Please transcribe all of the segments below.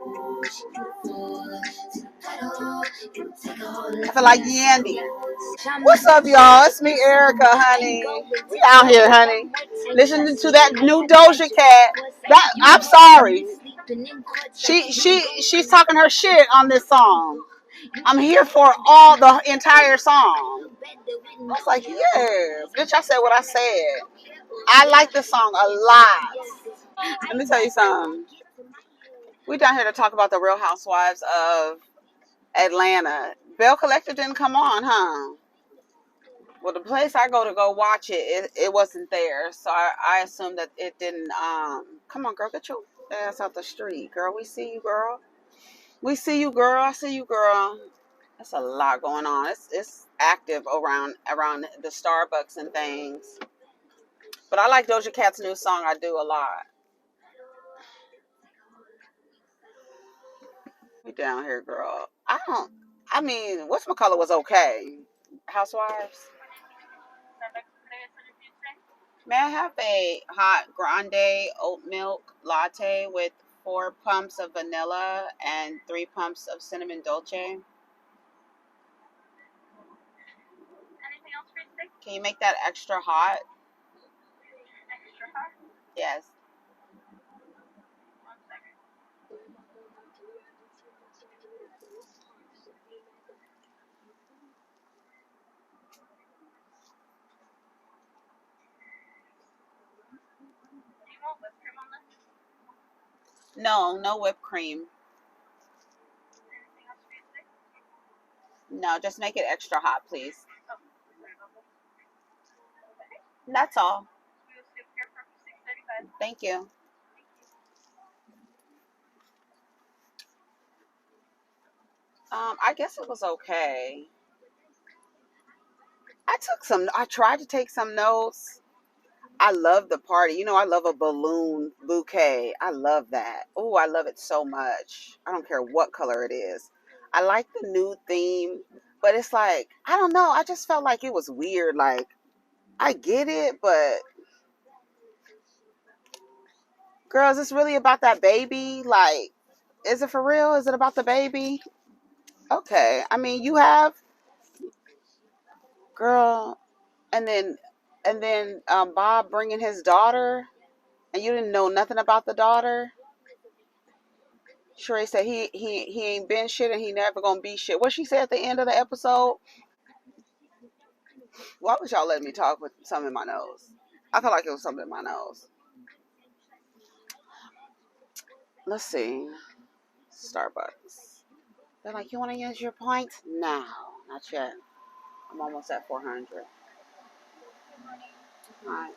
I feel like Yandy. What's up, y'all? It's me, Erica, honey. We out here, honey. Listening to that new Doja Cat. I'm sorry. She's talking her shit on this song. I'm here for all the entire song. I was like, yes, bitch, I said what I said. I like this song a lot. Let me tell you something. We down here to talk about the Real Housewives of Atlanta. Bell Collector didn't come on, huh? Well, the place I go watch it wasn't there, so I assumed that it didn't. Come on, girl, get your ass out the street, girl. We see you, girl. We see you, girl. I see you, girl. That's a lot going on. It's active around the Starbucks and things. But I like Doja Cat's new song. I do a lot. We down here, girl. I mean, whatchamacallit was okay. Housewives. May I have a hot grande oat milk latte with 4 pumps of vanilla and 3 pumps of cinnamon dolce? Anything else for you today? Can you make that extra hot? Extra hot? Yes. No whipped cream. No, just make it extra hot, please. That's all. Thank you. I guess it was okay. I tried to take some notes. I love the party. You know, I love a balloon bouquet. I love that. Oh, I love it so much. I don't care what color it is. I like the new theme, but it's like, I don't know. I just felt like it was weird. Like, I get it, but girl, is this really about that baby? Like, is it for real? Is it about the baby? Okay. I mean, you have, girl, and then Bob bringing his daughter, and you didn't know nothing about the daughter. Sheree said he ain't been shit and he never gonna be shit. What she said at the end of the episode? Why would y'all let me talk with something in my nose? I felt like it was something in my nose. Let's see. Starbucks. They're like, you want to use your points? No, not yet. I'm almost at 400. All right.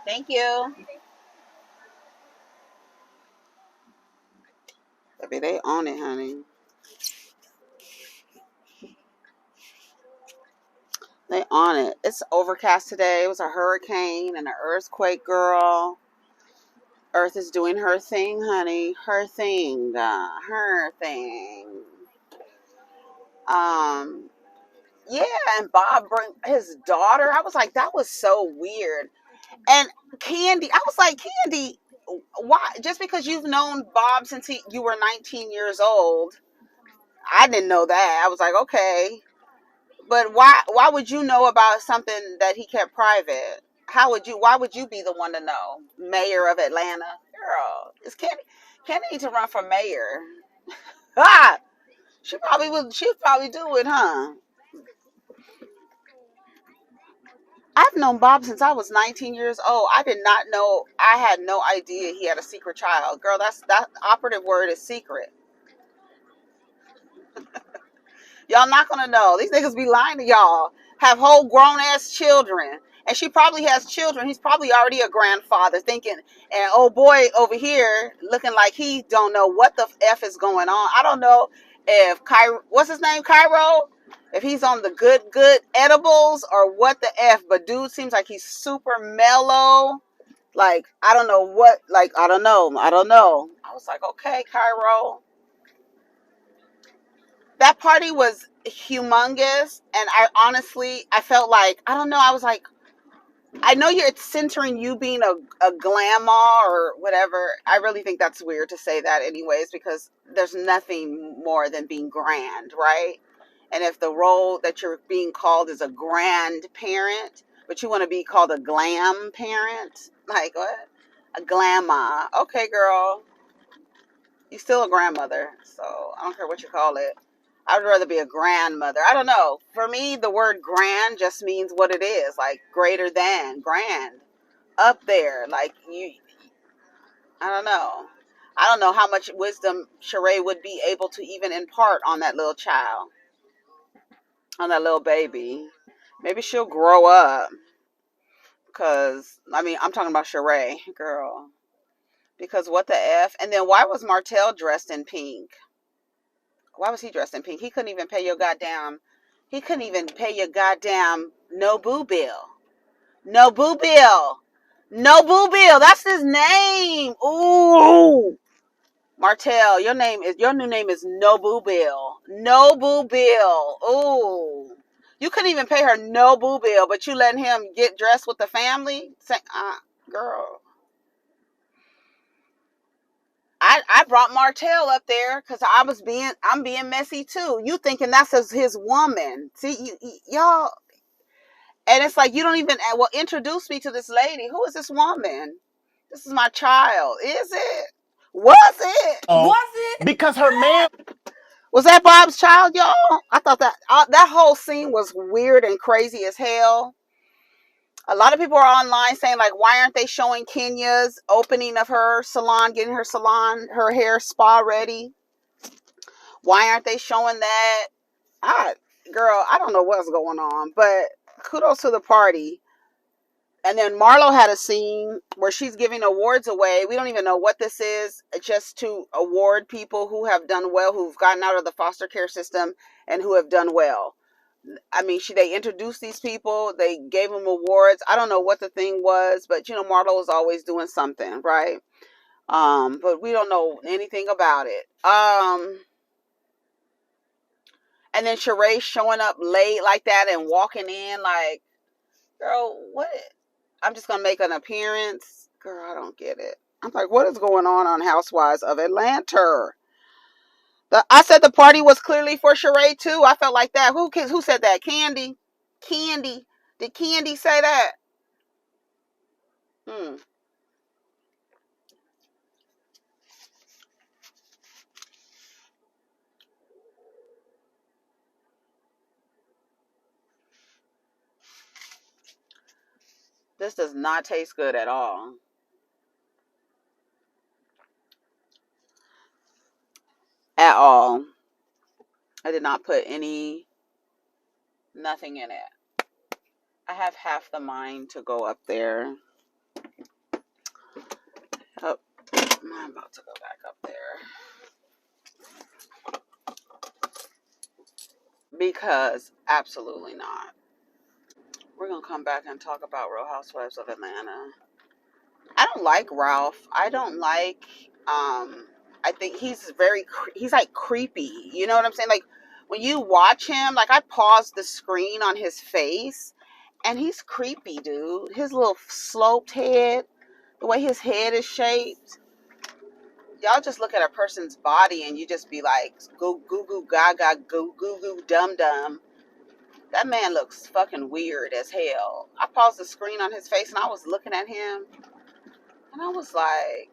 Thank you. Baby, they on it, honey. They on it. It's overcast today. It was a hurricane and an earthquake, girl. Earth is doing her thing, honey. Her thing. Her thing. Um, yeah, and Bob bring his daughter. I was like, that was so weird. And Candy, I was like, Candy, why? Just because you've known Bob since you were 19 years old, I didn't know that. I was like, okay, but why would you know about something that he kept private? How would you? Why would you be the one to know? Mayor of Atlanta, girl, is Candy? Candy need to run for mayor. Ah, she probably would. She'd probably do it, huh? I've known Bob since I was 19 years old. I did not know. I had no idea he had a secret child. Girl, that operative word is secret. Y'all not gonna know. These niggas be lying to y'all. Have whole grown ass children. And she probably has children. He's probably already a grandfather thinking, and old boy over here looking like he don't know what the F is going on. I don't know. if what's his name, Cairo, if he's on the good edibles or what the F, but dude seems like he's super mellow. Like, I don't know what, like, I don't know. I was like, okay, Cairo. That party was humongous. And I felt like, I don't know. I was like, I know it's centering you being a glamour or whatever. I really think that's weird to say that anyways, because there's nothing more than being grand, right? And if the role that you're being called is a grandparent, but you want to be called a glam parent, like what? A glamma. Okay, girl, you still a grandmother, so I don't care what you call it. I would rather be a grandmother. I don't know. For me, the word grand just means what it is, like greater than, grand, up there. Like you, I don't know. I don't know how much wisdom Sheree would be able to even impart on that little child, on that little baby. Maybe she'll grow up. Because, I mean, I'm talking about Sheree, girl. Because what the F? And then why was Martell dressed in pink? Why was he dressed in pink? He couldn't even pay your goddamn, no boo bill. No boo bill. No boo bill. That's his name. Ooh. Martell, your new name is Nobu Bill. Nobu Bill. Ooh. You couldn't even pay her Nobu Bill, but you letting him get dressed with the family? Say, girl. I brought Martell up there because I'm being messy too. You thinking that's his woman. See, y'all, and it's like, you don't even, well, introduce me to this lady. Who is this woman? This is my child. Is it? Was it? Was it? Because her man Was that Bob's child, y'all? I thought that whole scene was weird and crazy as hell. A lot of people are online saying, like, why aren't they showing Kenya's opening of her salon, getting her hair spa ready? Why aren't they showing that? Girl, I don't know what's going on, but kudos to the party. And then Marlo had a scene where she's giving awards away. We don't even know what this is, just to award people who have done well, who've gotten out of the foster care system and who have done well. I mean, they introduced these people. They gave them awards. I don't know what the thing was, but Marlo was always doing something, right? But we don't know anything about it. And then Sheree showing up late like that and walking in like, girl, what? I'm just gonna make an appearance. Girl, I don't get it. I'm like, what is going on Housewives of Atlanta? I said the party was clearly for Sheree too. I felt like that. Who said that? Candy. Did Candy say that? Hmm. This does not taste good at all. At all. I did not put nothing in it. I have half the mind to go up there. Oh, I'm about to go back up there. Because absolutely not. We're going to come back and talk about Real Housewives of Atlanta. I don't like Ralph. I don't like, I think he's like creepy. You know what I'm saying? Like, when you watch him, like, I paused the screen on his face and he's creepy, dude. His little sloped head, the way his head is shaped. Y'all just look at a person's body and you just be like, goo goo goo gaga goo goo goo dum dum. That man looks fucking weird as hell. I paused the screen on his face and I was looking at him and I was like,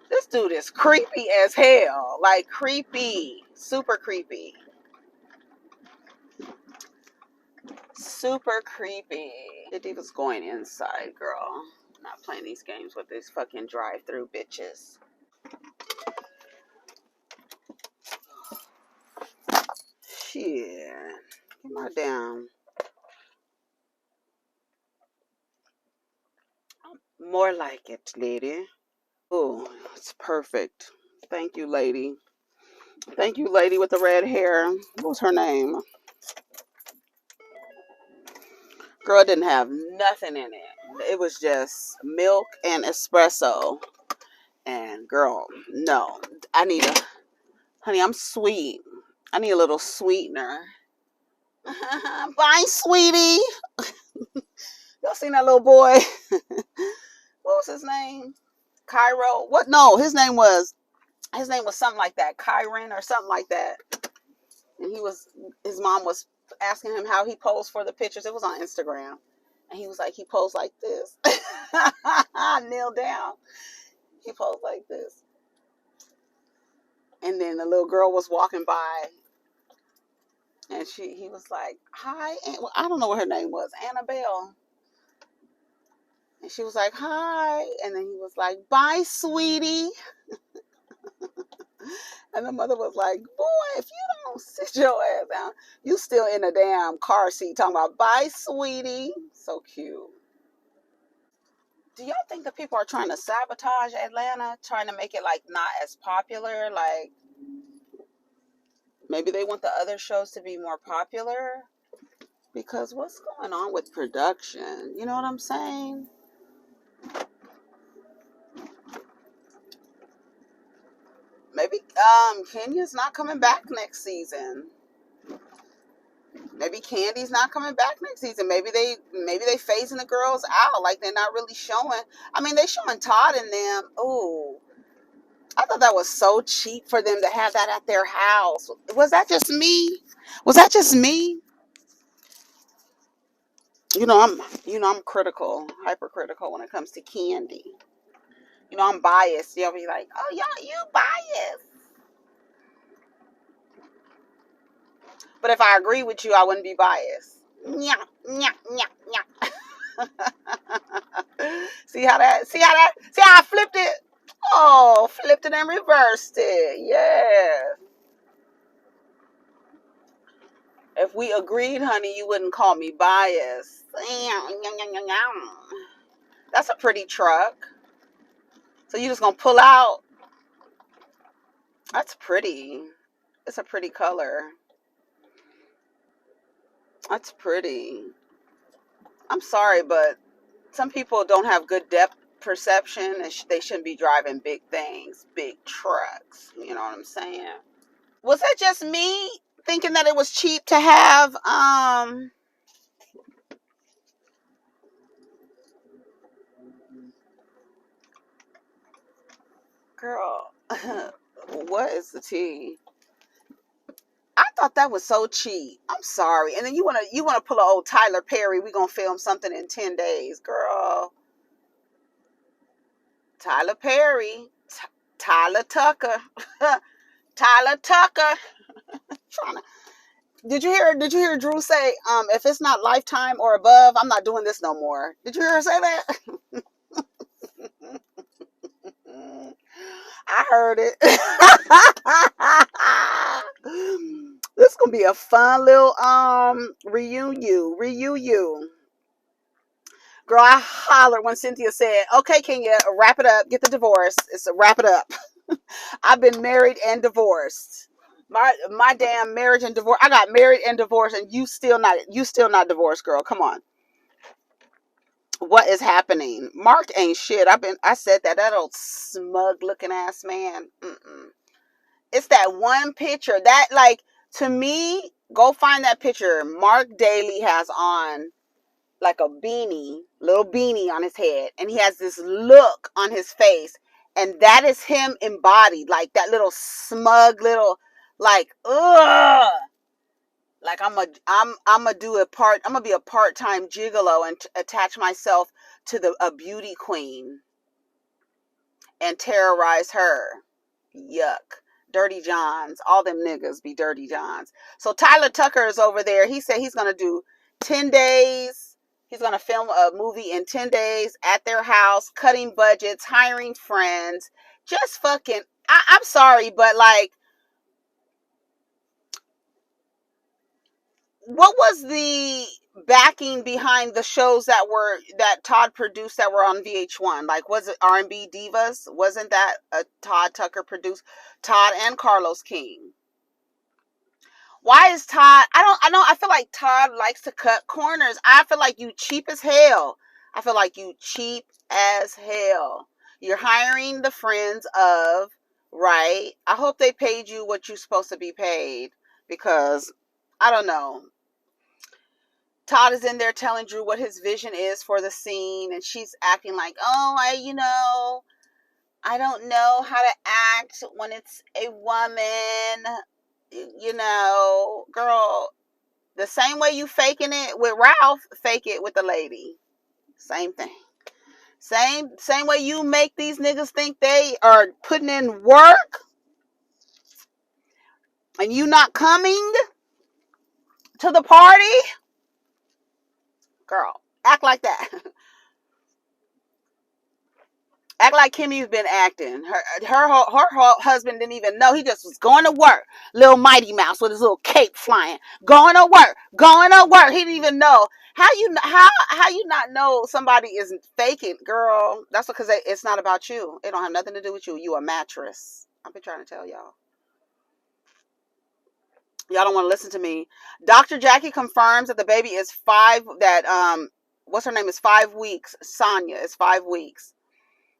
this dude is creepy as hell. Like, creepy. Super creepy. Super creepy. He was going inside, girl. I'm not playing these games with these fucking drive-through bitches. Shit. Get my damn. More like it, lady. Oh, it's perfect. Thank you, lady. Thank you, lady with the red hair. What was her name? Girl didn't have nothing in it. It was just milk and espresso. And girl, no. I need a, honey, I'm sweet. I need a little sweetener. Bye, sweetie. Y'all seen that little boy? What was his name? Cairo? What? No, his name was something like that. Kyron or something like that. And his mom was asking him how he posed for the pictures. It was on Instagram. And he was like, he posed like this. Kneel down. He posed like this. And then the little girl was walking by, and he was like, hi. Well, I don't know what her name was. Annabelle. And she was like, hi. And then he was like, bye, sweetie. And the mother was like, boy, if you don't sit your ass down, you still in a damn car seat talking about bye, sweetie. So cute. Do y'all think that people are trying to sabotage Atlanta, trying to make it like not as popular? Like maybe they want the other shows to be more popular? Because what's going on with production? You know what I'm saying? Maybe Kenya's not coming back next season. Maybe Candy's not coming back next season. Maybe they phasing the girls out. Like they're not really showing. I mean, they showing Todd and them. Ooh, I thought that was so cheap for them to have that at their house. Was that just me? Was that just me? I'm critical, hypercritical when it comes to Candy. I'm biased. You'll be like, oh, y'all, you biased. But if I agree with you, I wouldn't be biased. Nya, nya, nya, nya. See how I flipped it? Oh, flipped it and reversed it. Yeah. If we agreed, honey, you wouldn't call me biased. That's a pretty truck. So you just gonna pull out? That's pretty. It's a pretty color. That's pretty. I'm sorry, but some people don't have good depth perception, and they shouldn't be driving big things, big trucks. You know what I'm saying? Was that just me thinking that it was cheap to have girl? What is the tea? I thought that was so cheap. I'm sorry. And then you wanna pull an old Tyler Perry? We gonna film something in 10 days, girl. Tyler Perry, Tyler Tucker, Tyler Tucker. Trying to. Did you hear Drew say, if it's not Lifetime or above, I'm not doing this no more. Did you hear her say that? I heard it. This gonna be a fun little reunion. Girl, I hollered when Cynthia said, okay, Kenya, wrap it up, get the divorce. It's a wrap it up. I've been married and divorced. My damn marriage and divorce. I got married and divorced, and you still not divorced, girl. Come on. What is happening? Mark ain't shit. I said that old smug looking ass man. Mm-mm. It's that one picture that, like, to me, go find that picture. Mark Daly has on like a little beanie on his head, and he has this look on his face, and that is him embodied, like that little smug little, like, ugh. Like I'm gonna be a part-time gigolo and attach myself to a beauty queen and terrorize her. Yuck. Dirty Johns. All them niggas be Dirty Johns. So Tyler Tucker is over there. He said he's gonna do 10 days. He's gonna film a movie in 10 days at their house, cutting budgets, hiring friends, just fucking. I'm sorry, but like, what was the backing behind the shows that Todd produced that were on VH1? Like, was it R&B Divas? Wasn't that a Todd Tucker produced? Todd and Carlos King. Why is Todd? I know. I feel like Todd likes to cut corners. I feel like you cheap as hell. I feel like you cheap as hell. You're hiring the friends of, right? I hope they paid you what you're supposed to be paid, because I don't know. Todd is in there telling Drew what his vision is for the scene, and she's acting like, oh, I don't know how to act when it's a woman. Girl, the same way you faking it with Ralph, fake it with the lady. Same thing. Same way you make these niggas think they are putting in work and you not coming to the party. Girl, act like that. Act like Kimmy's been acting. Her husband didn't even know. He just was going to work. Little Mighty Mouse with his little cape flying. Going to work. Going to work. He didn't even know. How you not know somebody isn't faking, girl? That's because it's not about you. It don't have nothing to do with you. You a mattress. I've been trying to tell y'all. Y'all don't want to listen to me. Dr. Jackie confirms that the baby is what's her name is 5 weeks. Sonia is 5 weeks,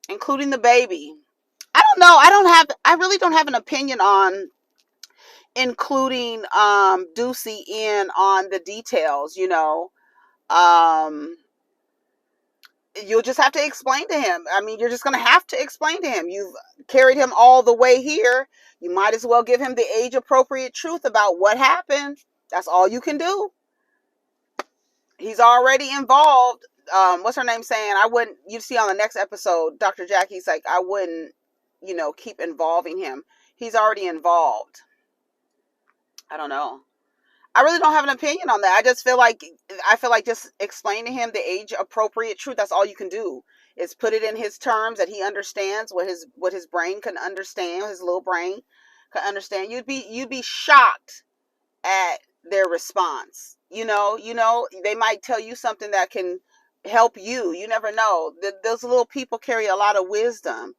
including the baby. I don't know. I really don't have an opinion on including Ducey in on the details, You'll just have to explain to him. I mean, you're just going to have to explain to him. You've carried him all the way here. You might as well give him the age appropriate truth about what happened. That's all you can do. He's already involved. What's her name saying? You see on the next episode, Dr. Jackie's like, I wouldn't, keep involving him. He's already involved. I don't know. I really don't have an opinion on that. I feel like just explain to him the age appropriate truth. That's all you can do, is put it in his terms that he understands, what his brain can understand, his little brain can understand. You'd be shocked at their response. They might tell you something that can help you. You never know. Those little people carry a lot of wisdom,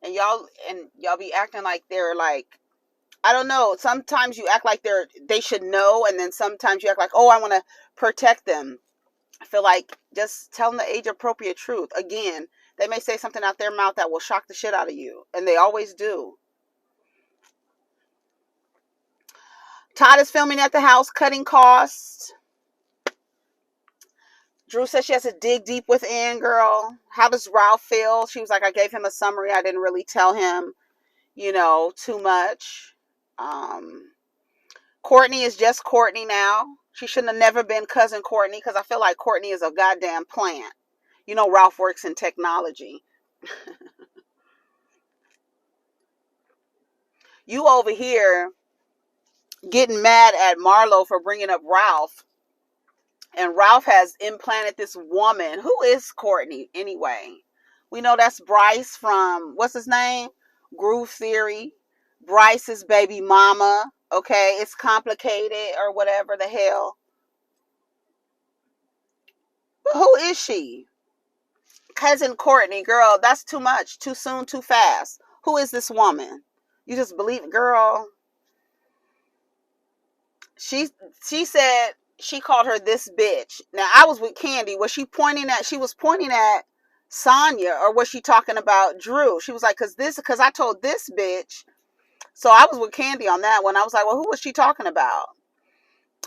and y'all be acting like they're like, I don't know. Sometimes you act like they should know, and then sometimes you act like, oh, I want to protect them. I feel like just tell them the age appropriate truth. Again, they may say something out their mouth that will shock the shit out of you, and they always do. Todd is filming at the house, cutting costs. Drew says she has to dig deep within, girl. How does Ralph feel? She was like, I gave him a summary. I didn't really tell him, too much. Courtney is just Courtney now. She shouldn't have never been cousin Courtney, because I feel like Courtney is a goddamn plant. Ralph works in technology. You over here getting mad at Marlo for bringing up Ralph. And Ralph has implanted this woman. Who is Courtney anyway? We know that's Bryce from, what's his name? Groove Theory. Bryce's baby mama. Okay, it's complicated or whatever the hell. But who is she? Cousin Courtney, girl, that's too much. Too soon, too fast. Who is this woman? You just believe, girl. She said she called her this bitch. Now, I was with Candy. She was pointing at Sonya, or was she talking about Drew? She was like, because I told this bitch. So I was with Candy on that one. I was like, well, who was she talking about?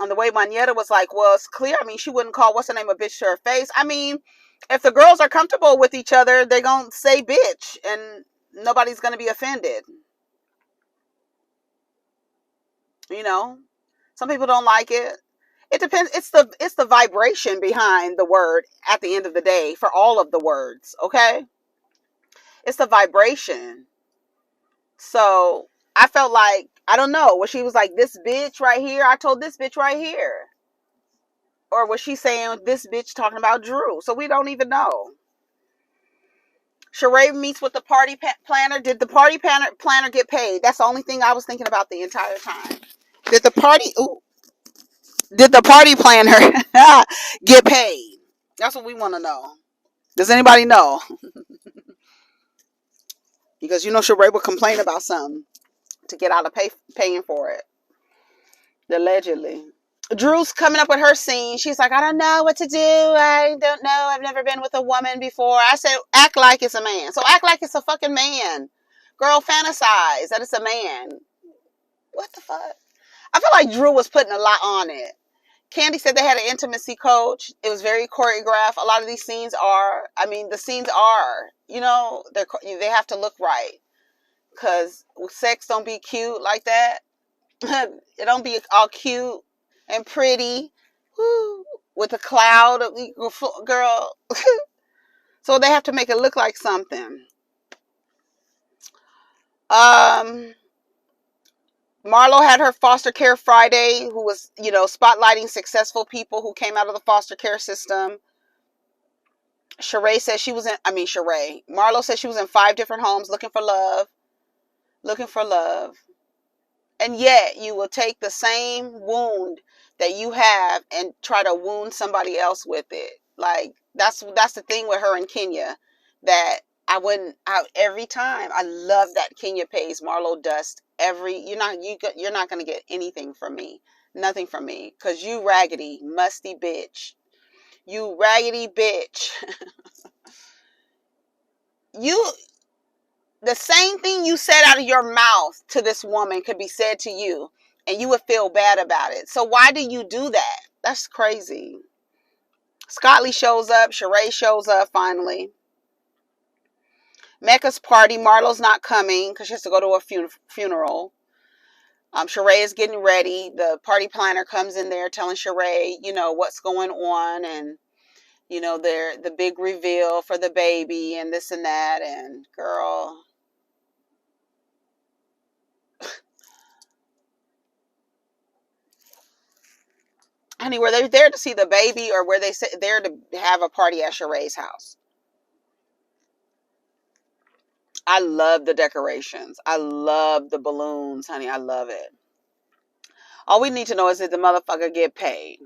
And the way Manetta was like, well, it's clear. I mean, she wouldn't call what's her name a bitch to her face. I mean, if the girls are comfortable with each other, they're going to say bitch and nobody's going to be offended. Some people don't like it. It depends. It's the vibration behind the word at the end of the day for all of the words. Okay. It's the vibration. So I felt like, I don't know, was she was like, this bitch right here, I told this bitch right here. Or was she saying this bitch talking about Drew? So we don't even know. Sheree meets with the party planner. Did the party planner get paid? That's the only thing I was thinking about the entire time. Did the party... Ooh. Did the party planner get paid? That's what we want to know. Does anybody know? Because you know Sheree would complain about something to get out of paying for it. Allegedly. Drew's coming up with her scene. She's like, I don't know what to do. I don't know. I've never been with a woman before. I said, act like it's a man. So act like it's a fucking man. Girl, fantasize that it's a man. What the fuck? I feel like Drew was putting a lot on it. Candy said they had an intimacy coach. It was very choreographed. A lot of these scenes are, the scenes are, they have to look right. Because sex don't be cute like that. It don't be all cute and pretty. Woo, with a cloud of girl. So they have to make it look like something. Marlo had her foster care Friday, who was, spotlighting successful people who came out of the foster care system. Marlo said she was in 5 different homes looking for love. And yet you will take the same wound that you have and try to wound somebody else with it. Like, that's the thing with her in Kenya, that every time. I love that Kenya pays Marlo Dust you're not going to get anything from me. Nothing from me. Because you raggedy, musty bitch. You raggedy bitch. The same thing you said out of your mouth to this woman could be said to you, and you would feel bad about it. So why do you do that? That's crazy. Scotty shows up. Sheree shows up finally. Mecca's party. Marlo's not coming because she has to go to a funeral. Sheree is getting ready. The party planner comes in there telling Sheree, what's going on, and they're the big reveal for the baby and this and that. And girl, honey, were they there to see the baby, or were they there to have a party at Sheree's house? I love the decorations. I love the balloons, honey. I love it. All we need to know is did the motherfucker get paid?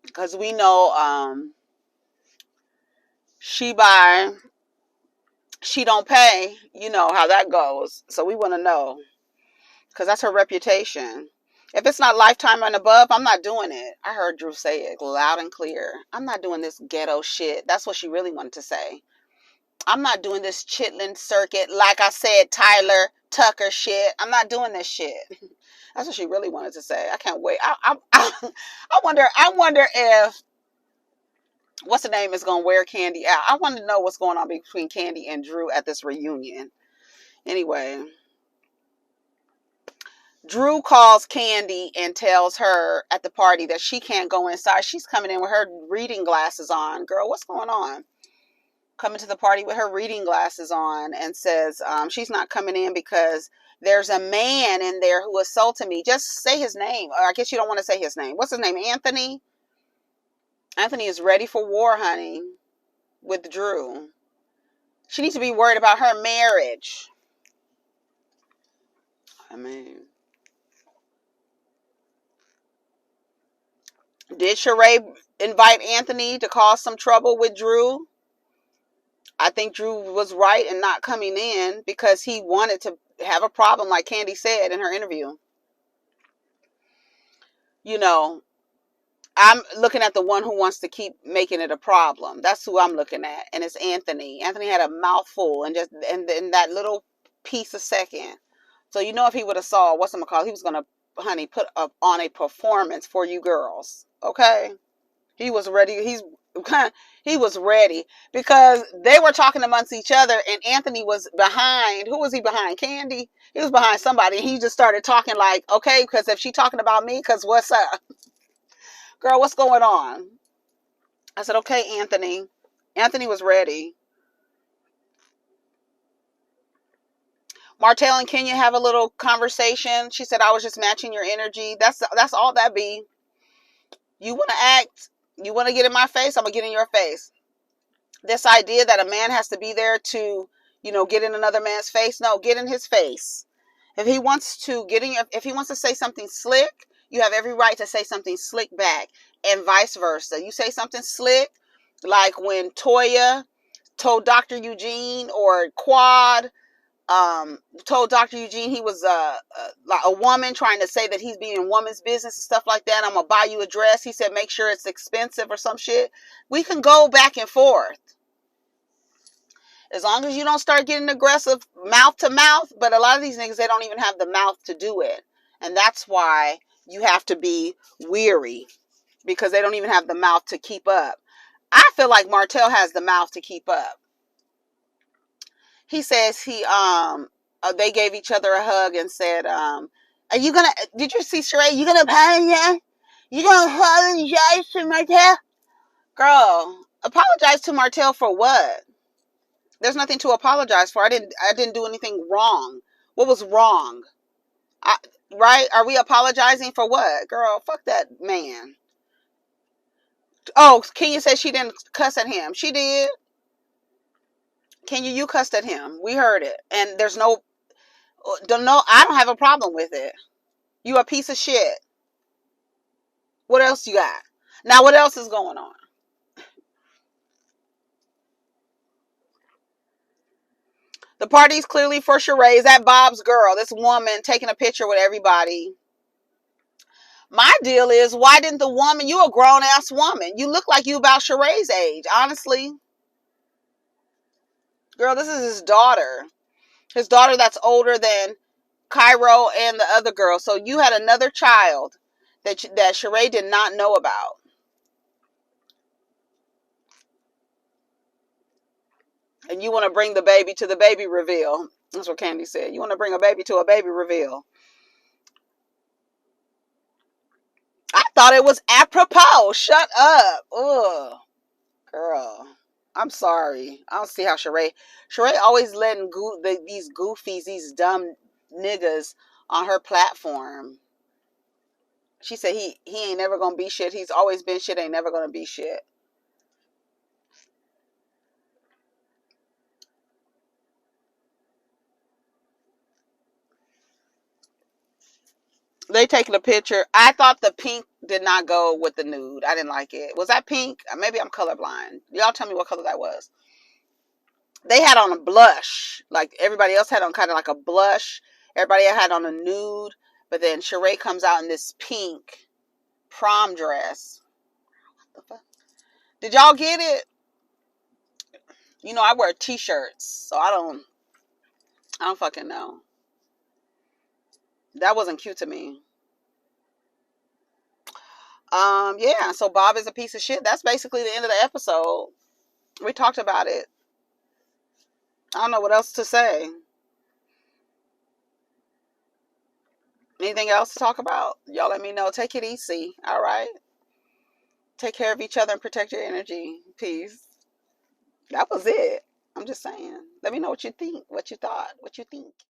Because we know she buy, she don't pay. You know how that goes. So we want to know. Because that's her reputation. If it's not Lifetime and above, I'm not doing it. I heard Drew say it loud and clear. I'm not doing this ghetto shit. That's what she really wanted to say. I'm not doing this chitlin circuit, like I said, Tyler Tucker shit. I'm not doing this shit. That's what she really wanted to say. I can't wait. I wonder if what's the name is gonna wear Candy out. I want to know what's going on between Candy and Drew at this reunion. Anyway, Drew calls Candy and tells her at the party that she can't go inside. She's coming in with her reading glasses on. Girl, what's going on? Coming to the party with her reading glasses on, and says she's not coming in because there's a man in there who assaulted me. Just say his name. Or I guess you don't want to say his name. What's his name? Anthony? Anthony is ready for war, honey, with Drew. She needs to be worried about her marriage. Did Sheree invite Anthony to cause some trouble with Drew? I think Drew was right in not coming in because he wanted to have a problem, like Candy said in her interview. I'm looking at the one who wants to keep making it a problem. That's who I'm looking at, and it's Anthony. Anthony had a mouthful, and in that little piece a second. So if he would have saw whatchamacallit, he was gonna, honey, put up on a performance for you girls. Okay, he was ready. He was ready because they were talking amongst each other, and Anthony was behind. Who was he behind? Candy. He was behind somebody. And he just started talking like, okay, because if she talking about me, because what's up? Girl, what's going on? I said, okay, Anthony. Anthony was ready. Martell and Kenya have a little conversation. She said, I was just matching your energy. That's all that be. You want to act. You want to get in my face. I'm going to get in your face. This idea that a man has to be there to, get in another man's face. No, get in his face If he wants to if he wants to say something slick, you have every right to say something slick back, and vice versa. You say something slick, like when Toya told Dr. Eugene, or Quad told Dr. Eugene he was like a woman, trying to say that he's being in woman's business and stuff like that. I'm gonna buy you a dress. He said, make sure it's expensive or some shit. We can go back and forth. As long as you don't start getting aggressive mouth to mouth. But a lot of these niggas, they don't even have the mouth to do it. And that's why you have to be weary, because they don't even have the mouth to keep up. I feel like Martell has the mouth to keep up. He says they gave each other a hug and said, are you gonna, did you see Sheree? You gonna apologize? You gonna apologize to Martell? Girl, apologize to Martell for what? There's nothing to apologize for. I didn't do anything wrong. What was wrong? Right? Are we apologizing for what? Girl, fuck that man. Oh, Kenya said she didn't cuss at him. She did. Kenya, you cussed at him. We heard it. And there's I don't have a problem with it. You a piece of shit. What else you got? Now, what else is going on? The party's clearly for Sheree. That Bob's girl, this woman taking a picture with everybody. My deal is, why didn't the woman, you a grown ass woman, you look like you about Sheree's age, honestly. Girl, this is his daughter. His daughter that's older than Cairo and the other girl. So you had another child that Sheree did not know about. And you want to bring the baby to the baby reveal. That's what Candy said. You want to bring a baby to a baby reveal. I thought it was apropos. Shut up. Ugh. Girl. I'm sorry. I don't see how Sheree always letting these goofies, these dumb niggas on her platform. She said he ain't never gonna be shit. He's always been shit, ain't never gonna be shit. They taking a picture. I thought the pink did not go with the nude. I didn't like it. Was that pink? Maybe I'm colorblind. Y'all tell me what color that was. They had on a blush. Like everybody else had on kind of like a blush. Everybody had on a nude. But then Sheree comes out in this pink prom dress. What the fuck? Did y'all get it? You know, I wear t-shirts. So I don't fucking know. That wasn't cute to me. Yeah, so Bob is a piece of shit. That's basically the end of the episode. We talked about it. I don't know what else to say. Anything else to talk about? Y'all let me know. Take it easy. All right. Take care of each other and protect your energy. Peace. That was it. I'm just saying. Let me know what you think, what you thought, what you think.